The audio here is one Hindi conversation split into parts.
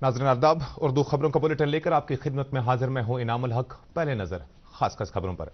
नाज़रीन आदाब, उर्दू खबरों का बुलेटिन लेकर आपकी खिदमत में हाजिर मैं हूं इनामुल हक। पहले नजर खास खबरों पर।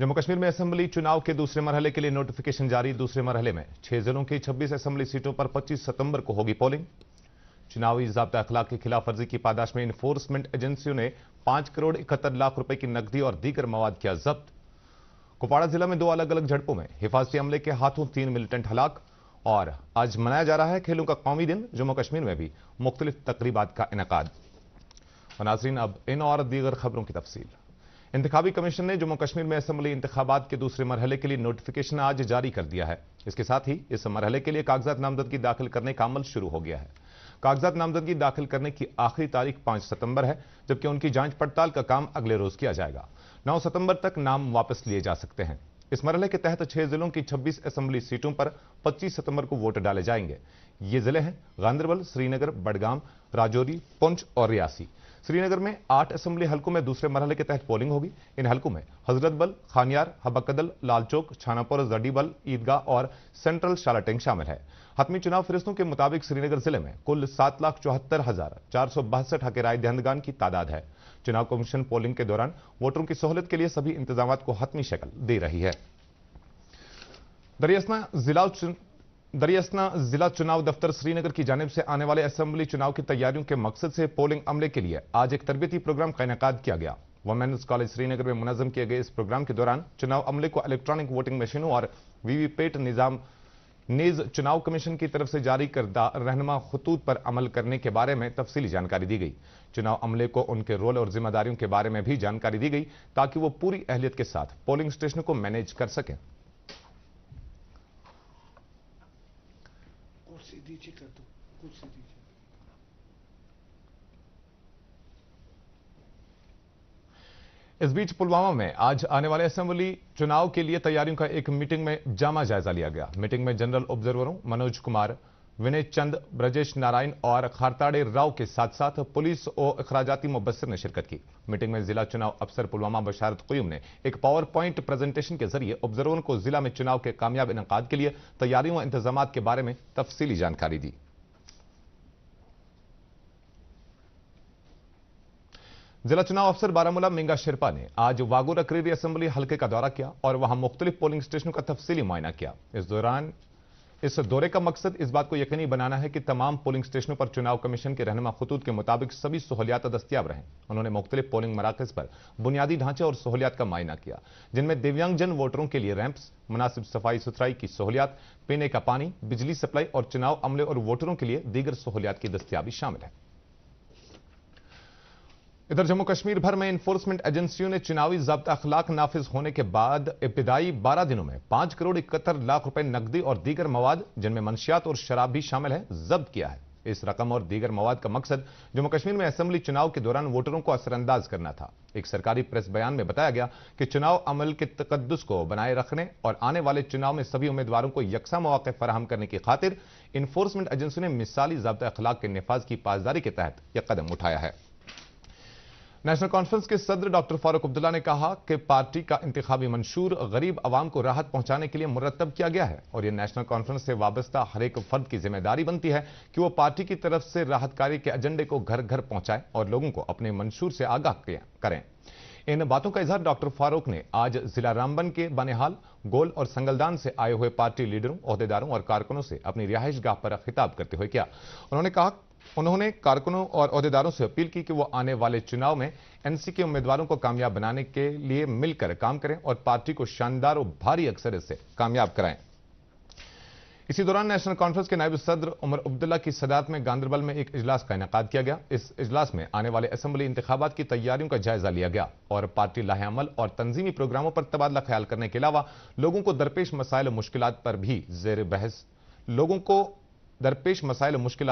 जम्मू कश्मीर में असेंबली चुनाव के दूसरे मरहले के लिए नोटिफिकेशन जारी। दूसरे मरहले में 6 जिलों की 26 असेंबली सीटों पर 25 सितंबर को होगी पोलिंग। चुनावी ज़ाब्ता अखलाक की खिलाफ वर्जी की पादाश में इन्फोर्समेंट एजेंसियों ने 5 करोड़ 71 लाख रुपए की नकदी और दीगर मवाद किया जब्त। कुपवाड़ा जिला में 2 अलग अलग झड़पों में हिफाजती अमले के हाथों 3 मिलिटेंट हलाक। और आज मनाया जा रहा है खेलों का कौमी दिन। जम्मू कश्मीर में भी मुख्तलिफ तकरीबात का इनेकाद। और नाज़रीन, अब इन और दीगर खबरों की तफसील। इंतखाबी कमीशन ने जम्मू कश्मीर में असेंबली इंतखाबात के दूसरे मरहले के लिए नोटिफिकेशन आज जारी कर दिया है। इसके साथ ही इस मरहले के लिए कागजात नामजदगी दाखिल करने का अमल शुरू हो गया है। कागजात नामजदगी दाखिल करने की आखिरी तारीख 5 सितंबर है, जबकि उनकी जांच पड़ताल का काम अगले रोज किया जाएगा। 9 सितंबर तक नाम वापस लिए जा सकते हैं। इस मरहले के तहत 6 जिलों की 26 असेंबली सीटों पर 25 सितंबर को वोट डाले जाएंगे। ये जिले हैं गांदरबल, श्रीनगर, बडगाम, राजौरी, पुंछ और रियासी। श्रीनगर में 8 असेंबली हलकों में दूसरे मरहले के तहत पोलिंग होगी। इन हलकों में हजरतबल, खानियार, हबकदल, लालचौक, छानापुर, जडीबल, ईदगाह और सेंट्रल शालाटेंग शामिल है। हतमी चुनाव फरिश्तों के मुताबिक श्रीनगर जिले में कुल 7,74,462 हक राय दहंदगान की तादाद है। चुनाव कमीशन पोलिंग के दौरान वोटरों की सहूलत के लिए सभी इंतजामात को हतमी शक्ल दे रही है। दरियासना जिला चुनाव दफ्तर श्रीनगर की जानिब से आने वाले असेंबली चुनाव की तैयारियों के मकसद से पोलिंग अमले के लिए आज एक तरबियती प्रोग्राम का इनेकाद किया गया। वुमेन्स कॉलेज श्रीनगर में मुनज़्ज़म किए गए इस प्रोग्राम के दौरान चुनाव अमले को इलेक्ट्रॉनिक वोटिंग मशीनों और वीवीपैट निजाम नीज चुनाव कमीशन की तरफ से जारी करदा रहनुमा खतूत पर अमल करने के बारे में तफसीली जानकारी दी गई। चुनाव अमले को उनके रोल और जिम्मेदारियों के बारे में भी जानकारी दी गई ताकि वो पूरी अहलियत के साथ पोलिंग स्टेशन को मैनेज कर सकें। कुर्सी दीजिए कर दो, कुर्सी दीजिए। इस बीच पुलवामा में आज आने वाले असेंबली चुनाव के लिए तैयारियों का एक मीटिंग में जामा जायजा लिया गया। मीटिंग में जनरल ऑब्जर्वरों मनोज कुमार, विनय चंद, ब्रजेश नारायण और खारताड़े राव के साथ साथ पुलिस और अखराजाती मुबस्सिर ने शिरकत की। मीटिंग में जिला चुनाव अफसर पुलवामा बशारत क़ुयूम ने एक पावर पॉइंट प्रेजेंटेशन के जरिए ऑब्जर्वरों को जिला में चुनाव के कामयाब इनेकाद के लिए तैयारियों और इंतजामात के बारे में तफसीली जानकारी दी। जिला चुनाव अफसर बारामूला मिंगा शेरपा ने आज वागोर अकरीरी असेंबली हल्के का दौरा किया और वहां मुख्तलिफ पोलिंग स्टेशनों का तफसीली मुआयना किया। इस दौरे का मकसद इस बात को यकीनी बनाना है कि तमाम पोलिंग स्टेशनों पर चुनाव कमीशन के रहनुमा खतूत के मुताबिक सभी सहूलियात दस्तियाब रहें। उन्होंने मुख्तलिफ पोलिंग मराकज पर बुनियादी ढांचे और सहूलियात का मुआयना किया, जिनमें दिव्यांगजन वोटरों के लिए रैंप्स, मुनासिब सफाई सुथराई की सहूलियात, पीने का पानी, बिजली सप्लाई और चुनाव अमले और वोटरों के लिए दीगर सहूलियात की दस्तियाबी शामिल है। इधर जम्मू कश्मीर भर में इन्फोर्समेंट एजेंसियों ने चुनावी ज़ाब्ता अखलाक नाफिज होने के बाद इब्तिदाई 12 दिनों में 5 करोड़ 71 लाख रुपए नकदी और दीगर मवाद, जिनमें मंशियात और शराब भी शामिल है, जब्त किया है। इस रकम और दीगर मवाद का मकसद जम्मू कश्मीर में असेंबली चुनाव के दौरान वोटरों को असरअंदाज करना था। एक सरकारी प्रेस बयान में बताया गया कि चुनाव अमल के तकद्दुस को बनाए रखने और आने वाले चुनाव में सभी उम्मीदवारों को यकसा मौके फराहम करने की खातिर इन्फोर्समेंट एजेंसियों ने मिसाली ज़ाब्ता अखलाक के निफाज की पासदारी के तहत यह कदम उठाया है। नेशनल कॉन्फ्रेंस के सदर डॉक्टर फारूक अब्दुल्ला ने कहा कि पार्टी का इंतखाबी मंशूर गरीब आवाम को राहत पहुंचाने के लिए मुरतब किया गया है और यह नेशनल कॉन्फ्रेंस से वाबस्ता हर एक फर्द की जिम्मेदारी बनती है कि वो पार्टी की तरफ से राहत कार्य के एजेंडे को घर घर पहुंचाए और लोगों को अपने मंशूर से आगाह करें। इन बातों का इजहार डॉक्टर फारूक ने आज जिला रामबन के बनिहाल, गोल और संगलदान से आए हुए पार्टी लीडरों, ओहदेदारों और कारकुनों से अपनी रिहाइश गाह पर खिताब करते हुए किया। उन्होंने कारकुनों और ओहदेदारों से अपील की कि वो आने वाले चुनाव में एनसी के उम्मीदवारों को कामयाब बनाने के लिए मिलकर काम करें और पार्टी को शानदार और भारी अक्सरियत से कामयाब कराएं। इसी दौरान नेशनल कॉन्फ्रेंस के नायब सदर उमर अब्दुल्ला की सदारत में गांदरबल में एक इजलास का इनेकाद किया गया। इस इजलास में आने वाले असेंबली इंतखाबात की तैयारियों का जायजा लिया गया और पार्टी लाहेअमल और तंजीमी प्रोग्रामों पर तबादला ख्याल करने के अलावा लोगों को दरपेश मसाइल मुश्किलात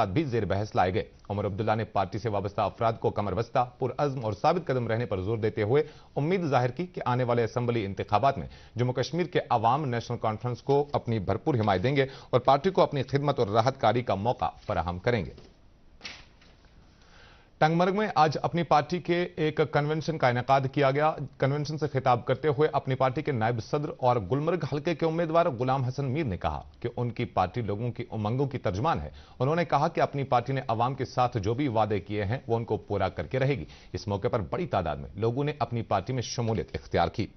भी जेर बहस लाए गए। उमर अब्दुल्ला ने पार्टी से वाबस्ता अफराद को कमरबस्ता, पुरअज़्म और साबित कदम रहने पर जोर देते हुए उम्मीद जाहिर की कि आने वाले असेंबली इंतखाबात में जम्मू कश्मीर के अवाम नेशनल कॉन्फ्रेंस को अपनी भरपूर हिमायत देंगे और पार्टी को अपनी खिदमत और राहत कारी का मौका फराहम करेंगे। टंगमर्ग में आज अपनी पार्टी के एक कन्वेंशन का इनेकाद किया गया। कन्वेंशन से खिताब करते हुए अपनी पार्टी के नायब सदर और गुलमर्ग हल्के के उम्मीदवार गुलाम हसन मीर ने कहा कि उनकी पार्टी लोगों की उमंगों की तर्जमान है। उन्होंने कहा कि अपनी पार्टी ने अवाम के साथ जो भी वादे किए हैं वो उनको पूरा करके रहेगी। इस मौके पर बड़ी तादाद में लोगों ने अपनी पार्टी में शमूलियत इख्तियार की।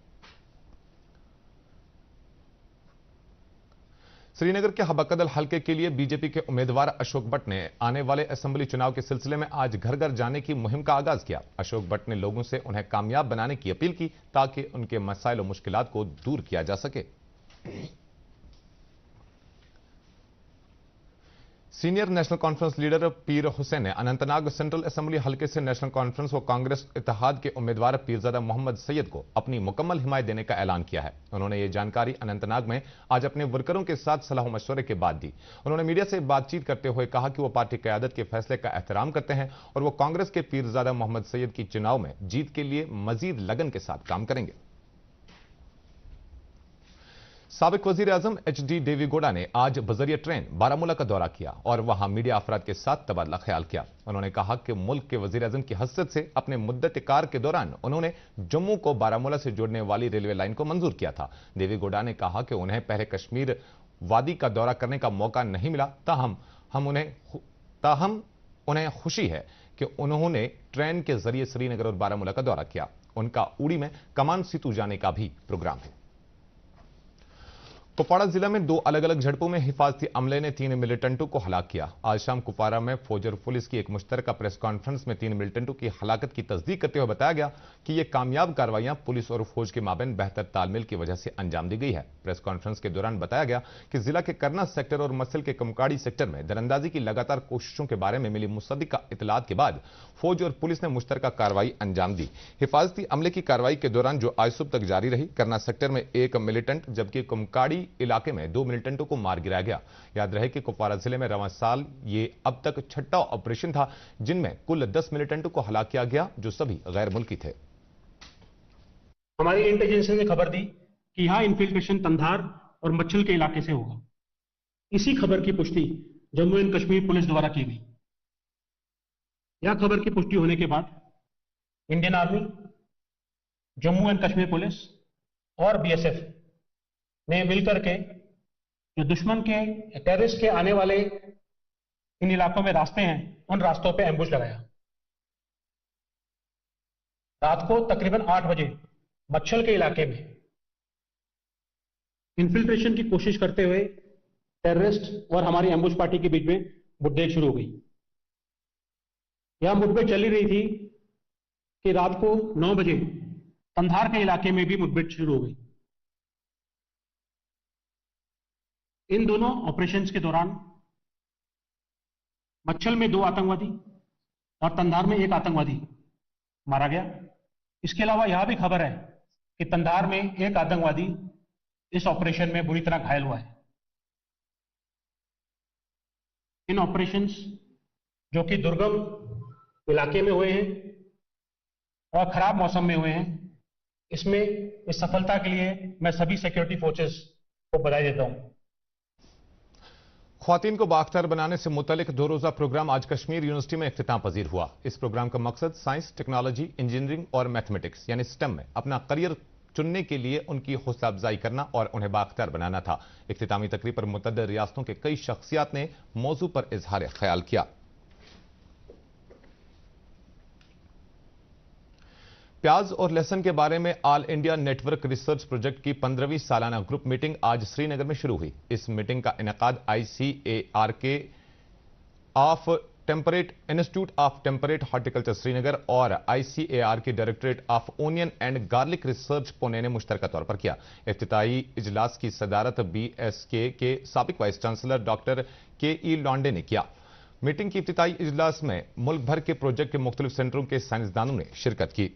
श्रीनगर के हबकदल हल्के के लिए बीजेपी के उम्मीदवार अशोक भट्ट ने आने वाले असेंबली चुनाव के सिलसिले में आज घर घर जाने की मुहिम का आगाज किया। अशोक भट्ट ने लोगों से उन्हें कामयाब बनाने की अपील की ताकि उनके मसाइल और मुश्किलात को दूर किया जा सके। सीनियर नेशनल कॉन्फ्रेंस लीडर पीर हुसैन ने अनंतनाग सेंट्रल असेंबली हल्के से नेशनल कॉन्फ्रेंस व कांग्रेस इत्तेहाद के उम्मीदवार पीरजादा मोहम्मद सैयद को अपनी मुकम्मल हिमायत देने का ऐलान किया है। उन्होंने ये जानकारी अनंतनाग में आज अपने वर्करों के साथ सलाह मशवरे के बाद दी। उन्होंने मीडिया से बातचीत करते हुए कहा कि वो पार्टी क़यादत के फैसले का एहतराम करते हैं और वो कांग्रेस के पीरजादा मोहम्मद सैयद की चुनाव में जीत के लिए मजीद लगन के साथ काम करेंगे। साबिक वजीर आजम HD देवेगौड़ा ने आज बजरिया ट्रेन बारामूला का दौरा किया और वहां मीडिया अफराद के साथ तबादला ख्याल किया। उन्होंने कहा कि मुल्क के वजीर आजम की हैसियत से अपने मुद्दत कार के दौरान उन्होंने जम्मू को बारामूला से जोड़ने वाली रेलवे लाइन को मंजूर किया था। देवेगौड़ा ने कहा कि उन्हें पहले कश्मीर वादी का दौरा करने का मौका नहीं मिला, ताहम उन्हें खुशी है कि उन्होंने ट्रेन के जरिए श्रीनगर और बारामूला का दौरा किया। उनका उड़ी में कमान सीतू जाने का भी प्रोग्राम है। कुपवाड़ा जिला में दो अलग अलग झड़पों में हिफाजती अमले ने 3 मिलिटेंटों को हलाक किया। आज शाम कुपवाड़ा में फौज और पुलिस की एक मुश्तरका प्रेस कॉन्फ्रेंस में 3 मिलिटेंटों की हलाकत की तस्दीक करते हुए बताया गया कि यह कामयाब कार्रवाइयां पुलिस और फौज के माबैन बेहतर तालमेल की वजह से अंजाम दी गई है। प्रेस कॉन्फ्रेंस के दौरान बताया गया कि जिला के करना सेक्टर और मसल के कमकाड़ी सेक्टर में दरअंदाजी की लगातार कोशिशों के बारे में मिली मुसद्दिका इतलात के बाद फौज और पुलिस ने मुश्तरका कार्रवाई अंजाम दी। हिफाजती अमले की कार्रवाई के दौरान जो आज सुबह तक जारी रही, करना सेक्टर में 1 मिलिटेंट जबकि कमकाड़ी इलाके में 2 मिलिटेंटों को मार गिराया गया। याद रहे कि कुपवाड़ा जिले में रवां साल ये अब तक छठा ऑपरेशन था जिनमें कुल 10 मिलिटेंटों को हलाक किया गया जो सभी गैर मुल्की थे। हमारी इंटेलिजेंस ने खबर दी कि यहां इन्फिल्ट्रेशन तंधार और मच्छल के इलाके से होगा। इसी खबर की पुष्टि जम्मू एंड कश्मीर पुलिस द्वारा की गई। यह खबर की पुष्टि होने के बाद Indian army, Jammu and Kashmir police और BSF ने मिलकर के जो दुश्मन के टेररिस्ट के आने वाले इन इलाकों में रास्ते हैं उन रास्तों पे एम्बुश लगाया। रात को तकरीबन 8 बजे मच्छल के इलाके में इन्फिल्ट्रेशन की कोशिश करते हुए टेररिस्ट और हमारी एम्बुश पार्टी के बीच में मुठभेड़ शुरू हो गई। यह मुठभेड़ चली रही थी कि रात को 9 बजे तंधार के इलाके में भी मुठभेड़ शुरू हो गई। इन दोनों ऑपरेशंस के दौरान मच्छल में 2 आतंकवादी और तंधार में 1 आतंकवादी मारा गया। इसके अलावा यह भी खबर है कि तंधार में 1 आतंकवादी इस ऑपरेशन में बुरी तरह घायल हुआ है। इन ऑपरेशंस जो कि दुर्गम इलाके में हुए हैं और खराब मौसम में हुए हैं, इसमें इस सफलता के लिए मैं सभी सिक्योरिटी फोर्सेस को बधाई देता हूं। ख्वातीन को बाअख्तियार बनाने से मुतल्लिक 2 रोजा प्रोग्राम आज कश्मीर यूनिवर्सिटी में इख्तिताम पजीर हुआ। इस प्रोग्राम का मकसद साइंस, टेक्नोलॉजी, इंजीनियरिंग और मैथमेटिक्स यानी स्टेम में अपना करियर चुनने के लिए उनकी हौसला अफजाई करना और उन्हें बाअख्तियार बनाना था। इख्तितामी तकरीब पर मुतअद्दिद रियासतों के कई शख्सियात ने मौजू पर इजहार ख्याल किया। प्याज और लहसुन के बारे में all India network research project की 15वीं सालाना ग्रुप मीटिंग आज श्रीनगर में शुरू हुई। इस मीटिंग का इनेकाद ICARK of temperate institute of temperate horticulture Srinagar और ICARK directorate of onion and garlic research Pune ने मुश्तरका तौर पर किया। इफ्तिताई इजलास की सदारत BSK के साबिक वाइस चांसलर डॉक्टर KE लॉन्डे ने किया। मीटिंग की इफ्तिताई इजलास में मुल्क भर के प्रोजेक्ट के मुख्तलिफ सेंटरों के साइंसदानों ने शिरकत की।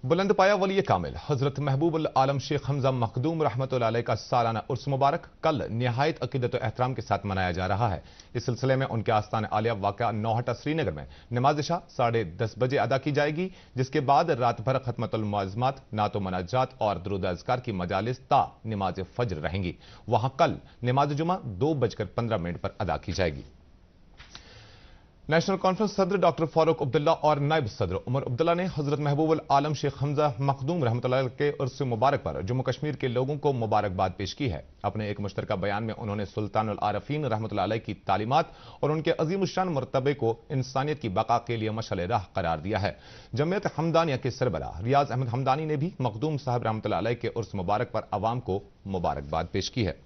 बुलंदपाया वली कामिल हजरत महबूब आलम शेख हमजा मखदूम रहमतुल्लाह अलैह का सालाना उर्स मुबारक कल निहायत अकीदत और एहतराम के साथ मनाया जा रहा है। इस सिलसिले में उनके आस्थान आलिया वाक़ा नौहटा श्रीनगर में नमाज इशा 10:30 बजे अदा की जाएगी, जिसके बाद रात भर खत्मतुल मुअज़्ज़मात, नातो मनाजात और दुरूद अज़कार की मजालिस ता नमाज फज्र रहेंगी। वहां कल नमाज जुमा 2:15 पर अदा की जाएगी। नेशनल कॉन्फ्रेंस सदर डॉक्टर फारूक अब्दुल्ला और नायब सदर उमर अब्दुल्ला ने हजरत महबूब आलम शेख हमजा मखदूम रहमतुल्लाह अलैह के उर्स मुबारक पर जम्मू कश्मीर के लोगों को मुबारकबाद पेश की है। अपने एक मुश्तरका बयान में उन्होंने सुल्तानुल आरफीन रहमतुल्लाह अलैह की तालीमात और उनके अजीमुश्शान मर्तबे को इंसानियत की बका के लिए मशअल राह करार दिया है। जमीयत हमदानिया के सरबराह रियाज अहमद हमदानी ने भी मखदूम साहब रहमतुल्लाह अलैह के उर्स मुबारक पर अवाम को मुबारकबाद पेश की है।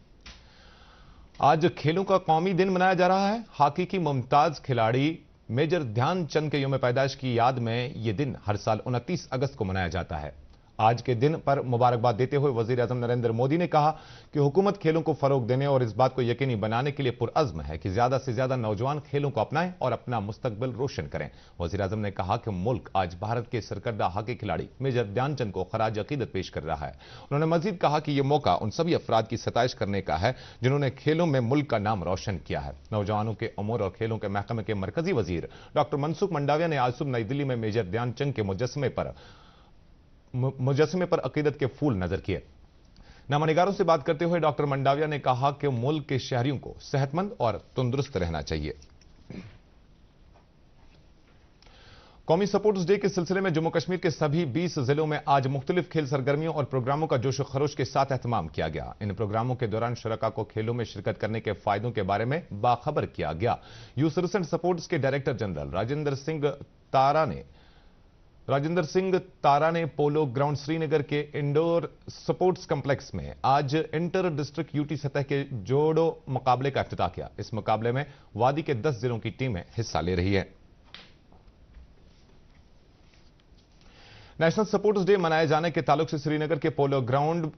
आज खेलों का कौमी दिन मनाया जा रहा है। हॉकी की मुमताज खिलाड़ी मेजर ध्यानचंद के यौम पैदाइश की याद में यह दिन हर साल 29 अगस्त को मनाया जाता है। आज के दिन पर मुबारकबाद देते हुए वजीर आजम नरेंद्र मोदी ने कहा कि हुकूमत खेलों को फरोग देने और इस बात को यकीनी बनाने के लिए पुरअज़्म है कि ज्यादा से ज्यादा नौजवान खेलों को अपनाएं और अपना मुस्तकबिल रोशन करें। वजीर आजम ने कहा कि मुल्क आज भारत के सरकर्दा हॉकी खिलाड़ी मेजर ध्यानचंद को खराज अकीदत पेश कर रहा है। उन्होंने मजीद कहा कि यह मौका उन सभी अफराद की सताइश करने का है जिन्होंने खेलों में मुल्क का नाम रोशन किया है। नौजवानों के उमूर और खेलों के महकमे के मरकजी वजीर डॉक्टर मनसुख मंडाविया ने आज सुबह नई दिल्ली में मेजर ध्यानचंद के मुजस्समे पर अकीदत के फूल नजर किए। नामानिगारों से बात करते हुए डॉक्टर मंडाविया ने कहा कि मुल्क के शहरियों को सेहतमंद और तंदुरुस्त रहना चाहिए। कौमी स्पोर्ट्स डे के सिलसिले में जम्मू कश्मीर के सभी 20 जिलों में आज मुख्तलिफ खेल सरगर्मियों और प्रोग्रामों का जोश खरोश के साथ एहतमाम किया गया। इन प्रोग्रामों के दौरान शुरका को खेलों में शिरकत करने के फायदों के बारे में बाखबर किया गया। यूथ रिसेंट स्पोर्ट्स के डायरेक्टर जनरल राजेंद्र सिंह तारा ने पोलो ग्राउंड श्रीनगर के इंडोर स्पोर्ट्स कॉम्प्लेक्स में आज इंटर डिस्ट्रिक्ट यूटी सतह के जोड़ो मुकाबले का इफ्तिताह किया। इस मुकाबले में वादी के 10 जिलों की टीमें हिस्सा ले रही है। नेशनल स्पोर्ट्स डे मनाए जाने के ताल्लुक से श्रीनगर के पोलो ग्राउंड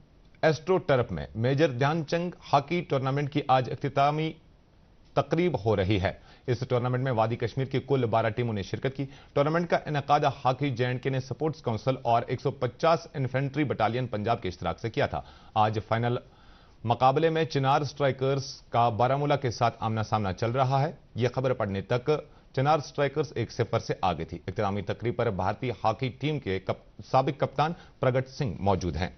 एस्ट्रो टर्फ में मेजर ध्यानचंद हॉकी टूर्नामेंट की आज इख्तितामी तकरीब हो रही है। इस टूर्नामेंट में वादी कश्मीर की कुल 12 टीमों ने शिरकत की। टूर्नामेंट का इनेकाद हॉकी J&K ने स्पोर्ट्स काउंसिल और 150 इन्फेंट्री बटालियन पंजाब के इश्तिराक से किया था। आज फाइनल मुकाबले में चिनार स्ट्राइकर्स का बारामूला के साथ आमना सामना चल रहा है। यह खबर पड़ने तक चिनार स्ट्राइकर्स 1-0 से आगे थी। इख्तितामी तकरीब पर भारतीय हॉकी टीम के साबिक कप्तान प्रगट सिंह मौजूद हैं।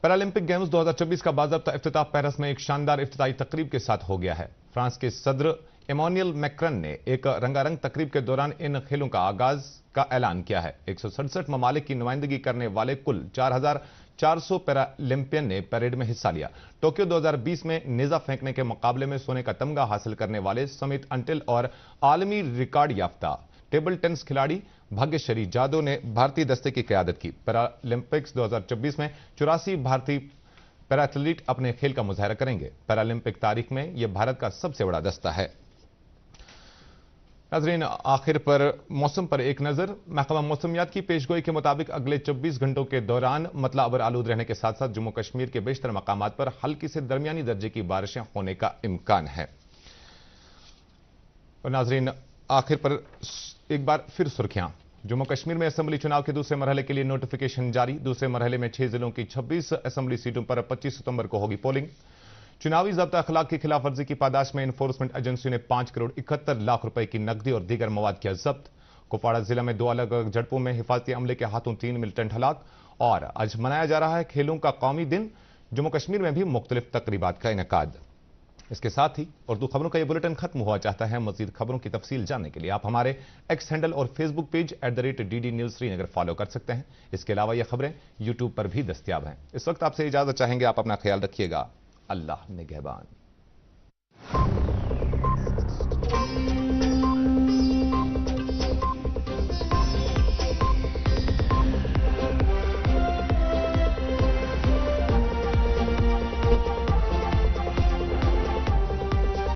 पैरालंपिक गेम्स 2024 का बाज़ाब्ता इफ्तिताह पेरिस में एक शानदार इफ्तिताही तकरीब के साथ हो गया है। फ्रांस के सदर इमैनुअल मैक्रॉन ने एक रंगारंग तकरीब के दौरान इन खेलों का आगाज का ऐलान किया है। 167 ममालिक की नुमाइंदगी करने वाले कुल 4,400 पैरालंपियन ने परेड में हिस्सा लिया। टोक्यो 2020 में नेजा फेंकने के मुकाबले में सोने का तमगा हासिल करने वाले समित अंटिल और आलमी रिकॉर्ड याफ्ता टेबल टेनिस खिलाड़ी भाग्यश्री जादव ने भारतीय दस्ते की क़यादत की। पैरालंपिक्स 2024 में 84 भारतीय पैराथलीट अपने खेल का मुजाहरा करेंगे। पैरालंपिक तारीख में यह भारत का सबसे बड़ा दस्ता है। नाज़रीन, आखिर पर मौसम पर एक नजर। महकमा मौसमियात की पेशगोई के मुताबिक अगले 24 घंटों के दौरान मतला अबर आलूद रहने के साथ साथ जम्मू कश्मीर के बेशतर मकामात पर हल्की से दरमियानी दर्जे की बारिशें होने का इम्कान है। और नाज़रीन, आखिर पर एक बार फिर सुर्खियां। जम्मू कश्मीर में असेंबली चुनाव के दूसरे मरहले के लिए नोटिफिकेशन जारी। दूसरे मरहले में 6 जिलों की 26 असेंबली सीटों पर 25 सितंबर को होगी पोलिंग। चुनावी ज़ब्ता अखलाक की खिलाफ वर्जी की पादाश में इन्फोर्समेंट एजेंसी ने 5 करोड़ 71 लाख रुपए की नकदी और दीगर मवाद किया जब्त। कुपवाड़ा जिला में 2 अलग अलग झड़पों में हिफाजती अमले के हाथों 3 मिलिटेंट हलाक। और आज मनाया जा रहा है खेलों का कौमी दिन। जम्मू कश्मीर में भी मुख्तलिफ तकरीबात का इनेकाद। इसके साथ ही उर्दू खबरों का यह बुलेटिन खत्म हुआ चाहता है। मजीद खबरों की तफसील जानने के लिए आप हमारे एक्स हैंडल और Facebook page @DD news Srinagar follow कर सकते हैं। इसके अलावा यह खबरें यूट्यूब पर भी दस्तयाब हैं। इस वक्त आपसे इजाजत चाहेंगे। आप अपना ख्याल रखिएगा। अल्लाह निगहबान।